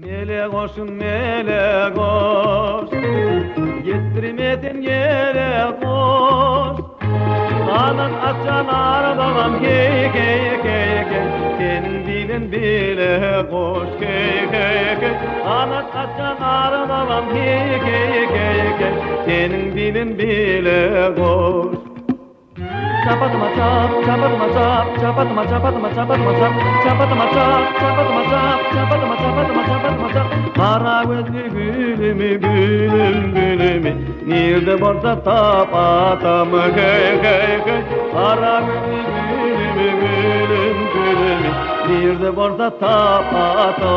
Mele koşun mele koş, getirmedin yere koş. Kanat açan arabam hey hey hey hey, senin dilin bile koş hey hey hey. Kanat açan arabam hey hey hey hey, senin dilin bile koş. Çapatıma çap, çapatıma çap, çapatıma çapatıma çapatıma çap, çapatıma çap, çapatıma çap, çapatıma çapatıma çapatıma çap. Kara gözlü gülümü gülüm gülümü, nerede varsa tapatam hey hey hey. Kara gözlü gülümü gülüm gülümü, nerede varsa tapatam.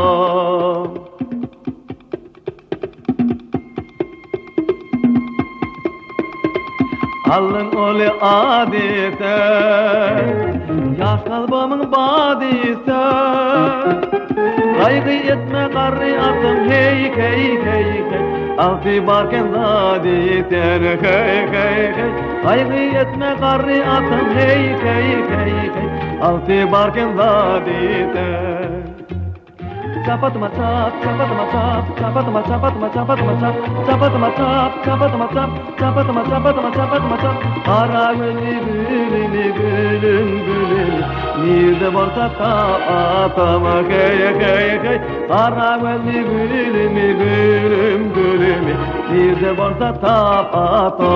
Alın oli adete, yaş kalbamın badise. Kaygı etme karri atım hey hey hey hey, altı barken zaditen hey hey hey. Kaygı etme karri atım hey hey hey hey, altı barken zaditen. Çapatıma çap, çapatıma çap, çapatıma çapatıma çapatıma çap, çapatıma çap, çapatıma çap, çapatıma çapatıma çapatıma çap. Kara gözlü gülümü gülüm gülüm, nerede varsa tapatam hey hey hey. Kara gözlü gülümü gülüm gülüm, nerede varsa tapatam.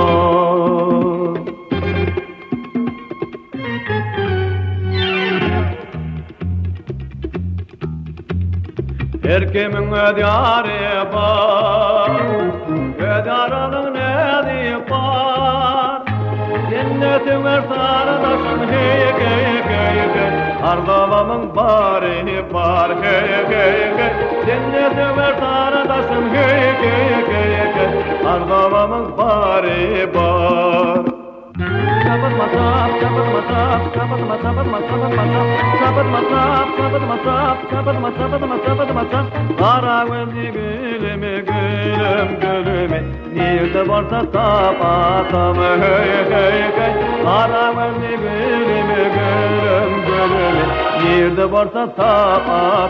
Erkemin ödiyarı var, ödiyarının nedi var. Cennetin ver sarıdaşın hey hey hey hey, ardavamın bari var hey hey hey. Cennetin ver sarıdaşın hey hey hey hey, ardavamın bari var. Çapatıma çap, çapatıma çap, çapatıma çapatıma çapatıma çap, çapatıma çap, çapatıma çap, çapatıma çapatıma çapatıma çap. Kara gözlü gülümü gülüm gülümü, nerede varsa tapatam hey hey hey. Kara gözlü gülümü gülüm gülümü, nerede varsa tapatam.